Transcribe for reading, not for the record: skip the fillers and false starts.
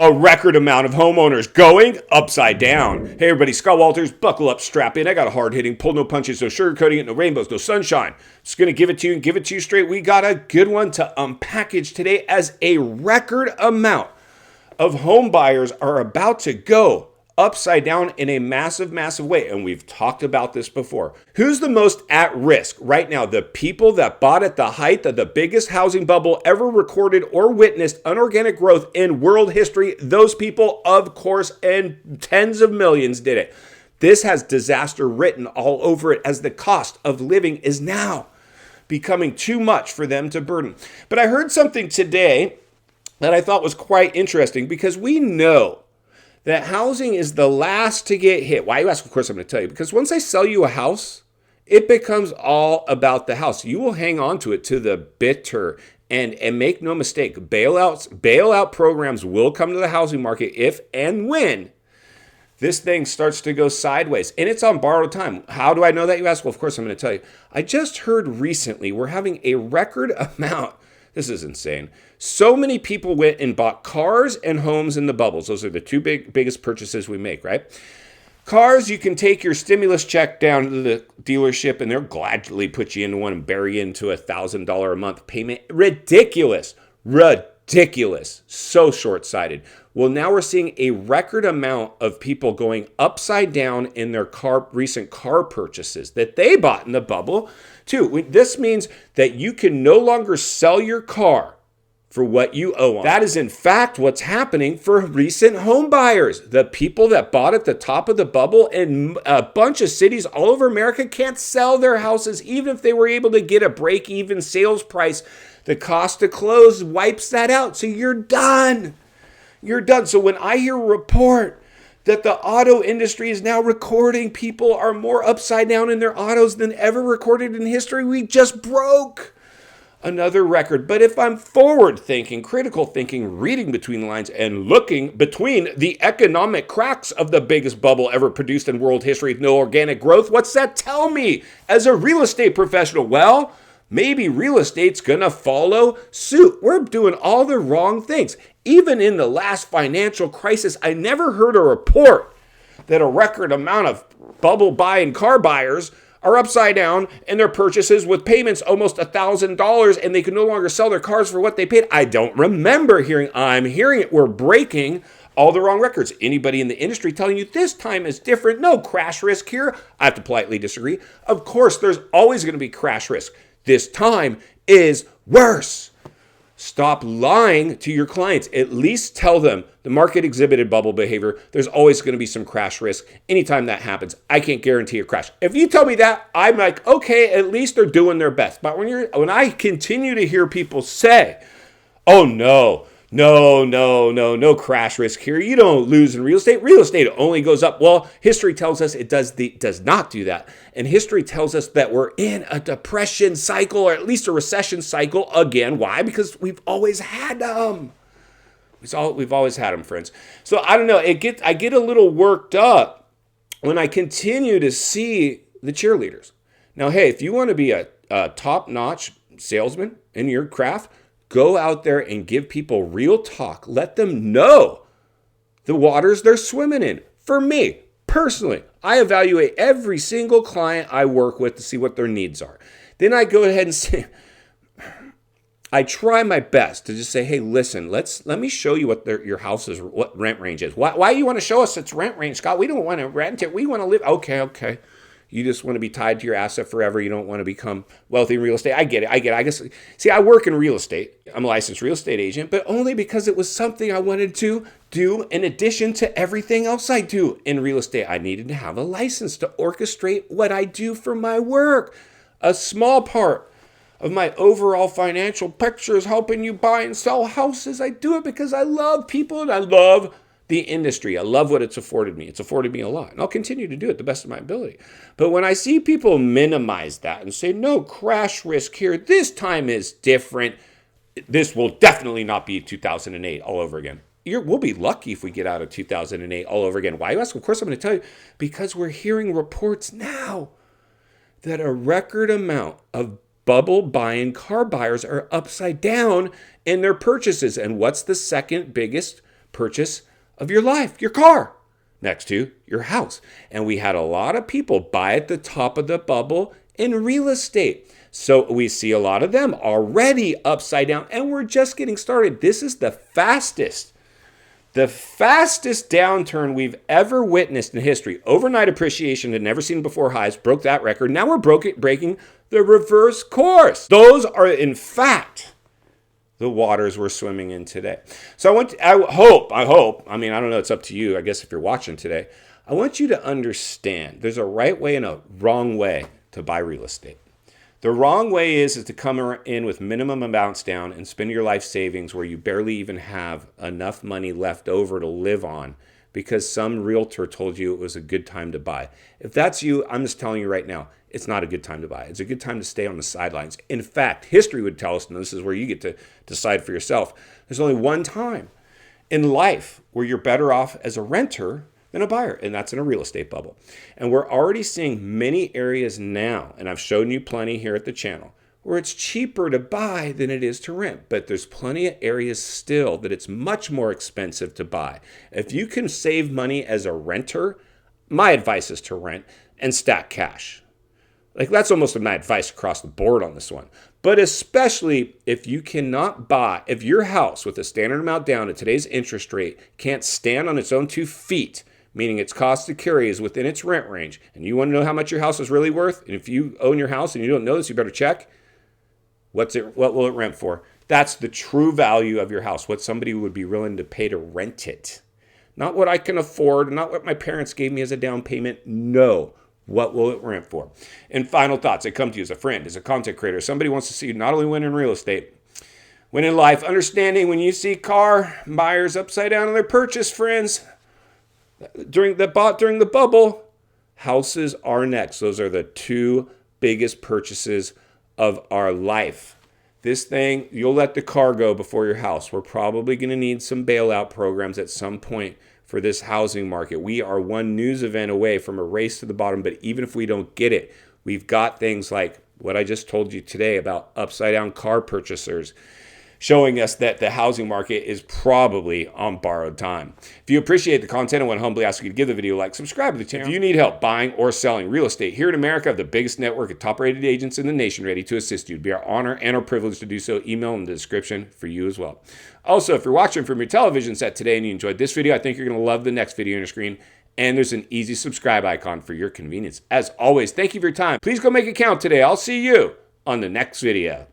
A record amount of homeowners going upside down. Hey everybody, Scott Walters, buckle up, strap in. I got a hard-hitting, pull no punches, no sugarcoating it, no rainbows, no sunshine. Just going to give it to you and give it to you straight. We got a good one to unpackage today as a record amount of home buyers are about to go upside down in a massive, massive way. And we've talked about this before. Who's the most at risk right now? The people that bought at the height of the biggest housing bubble ever recorded or witnessed unorganic growth in world history. Those people, of course, and tens of millions did it. This has disaster written all over it as the cost of living is now becoming too much for them to burden. But I heard something today that I thought was quite interesting because we know that housing is the last to get hit. Why you ask? Of course, I'm going to tell you. Because once I sell you a house, it becomes all about the house. You will hang on to it to the bitter. And make no mistake, bailout programs will come to the housing market if and when this thing starts to go sideways. And it's on borrowed time. How do I know that, you ask? Well, of course, I'm going to tell you. I just heard recently we're having a record amount. This is insane. So many people went and bought cars and homes in the bubbles. Those are the two biggest purchases we make, right? Cars, you can take your stimulus check down to the dealership and they'll gladly put you into one and bury you into $1,000 a month payment. Ridiculous. So short-sighted. Well, now we're seeing a record amount of people going upside down in their recent car purchases that they bought in the bubble too. This means that you can no longer sell your car for what you owe on. That is in fact what's happening for recent home buyers. The people that bought at the top of the bubble in a bunch of cities all over America can't sell their houses even if they were able to get a break-even sales price. The cost to close wipes that out. So you're done. You're done. So when I hear a report that the auto industry is now recording people are more upside down in their autos than ever recorded in history, we just broke another record. But if I'm forward thinking, critical thinking, reading between the lines and looking between the economic cracks of the biggest bubble ever produced in world history with no organic growth, what's that tell me as a real estate professional? Well, maybe real estate's gonna follow suit. We're doing all the wrong things. Even in the last financial crisis, I never heard a report that a record amount of bubble buying car buyers are upside down in their purchases with payments almost $1,000 and they can no longer sell their cars for what they paid. I don't remember hearing. I'm hearing it. We're breaking all the wrong records. Anybody in the industry telling you this time is different? No crash risk here. I have to politely disagree. Of course, there's always going to be crash risk. This time is worse. Stop lying to your clients. At least tell them the market exhibited bubble behavior. There's always going to be some crash risk. Anytime that happens, I can't guarantee a crash. If you tell me that, I'm like, okay, at least they're doing their best. But when I continue to hear people say, oh no crash risk here. You don't lose in real estate. Real estate only goes up. Well, history tells us it does not do that. And history tells us that we're in a depression cycle or at least a recession cycle again. Why? Because we've always had them. We've always had them, friends. So I don't know. I get a little worked up when I continue to see the cheerleaders. Now, hey, if you want to be a top-notch salesman in your craft, go out there and give people real talk. Let them know the waters they're swimming in. For me, personally, I evaluate every single client I work with to see what their needs are. Then I go ahead and say, I try my best to just say, hey, listen, let me show you what your house's what rent range is. Why you want to show us its rent range, Scott? We don't want to rent it. We want to live. Okay. You just want to be tied to your asset forever. You don't want to become wealthy in real estate. I get it. I guess, see, I work in real estate. I'm a licensed real estate agent, but only because it was something I wanted to do in addition to everything else I do in real estate. I needed to have a license to orchestrate what I do for my work. A small part of my overall financial picture is helping you buy and sell houses. I do it because I love people and I love the industry. I love what it's afforded me. It's afforded me a lot, and I'll continue to do it to the best of my ability. But when I see people minimize that and say, no crash risk here, this time is different, this will definitely not be 2008 all over again. We'll be lucky if we get out of 2008 all over again. Why, you ask? Of course, I'm going to tell you, because we're hearing reports now that a record amount of bubble buying car buyers are upside down in their purchases. And what's the second biggest purchase of your life, your car, next to your house. And we had a lot of people buy at the top of the bubble in real estate. So we see a lot of them already upside down, and we're just getting started. This is the fastest downturn we've ever witnessed in history. Overnight appreciation had never seen before highs, broke that record. Now we're breaking the reverse course. Those are, in fact, the waters we're swimming in today. So I hope, I mean, I don't know, it's up to you, I guess, if you're watching today. I want you to understand there's a right way and a wrong way to buy real estate. The wrong way is to come in with minimum amounts down and spend your life savings where you barely even have enough money left over to live on because some realtor told you it was a good time to buy. If that's you, I'm just telling you right now, it's not a good time to buy. It's a good time to stay on the sidelines. In fact, history would tell us, and this is where you get to decide for yourself, there's only one time in life where you're better off as a renter than a buyer, and that's in a real estate bubble. And we're already seeing many areas now, and I've shown you plenty here at the channel, where it's cheaper to buy than it is to rent. But there's plenty of areas still that it's much more expensive to buy. If you can save money as a renter, my advice is to rent and stack cash. Like, that's almost my advice across the board on this one. But especially if you cannot buy, if your house with a standard amount down at today's interest rate can't stand on its own 2 feet, meaning its cost to carry is within its rent range, and you want to know how much your house is really worth, and if you own your house and you don't know this, you better check. What will it rent for? That's the true value of your house, what somebody would be willing to pay to rent it. Not what I can afford, not what my parents gave me as a down payment. No. What will it rent for? And final thoughts. I come to you as a friend, as a content creator. Somebody wants to see you not only win in real estate, win in life. Understanding when you see car buyers upside down on their purchase, friends, during the bubble, houses are next. Those are the 2 biggest purchases of our life. This thing, you'll let the car go before your house. We're probably going to need some bailout programs at some point for this housing market. We are one news event away from a race to the bottom, but even if we don't get it, we've got things like what I just told you today about upside down car purchasers, showing us that the housing market is probably on borrowed time. If you appreciate the content, I want to humbly ask you to give the video a like, subscribe to the channel. If you need help buying or selling real estate here in America, I have the biggest network of top-rated agents in the nation ready to assist you. It'd be our honor and our privilege to do so. Email in the description for you as well. Also, if you're watching from your television set today and you enjoyed this video, I think you're going to love the next video on your screen. And there's an easy subscribe icon for your convenience. As always, thank you for your time. Please go make it count today. I'll see you on the next video.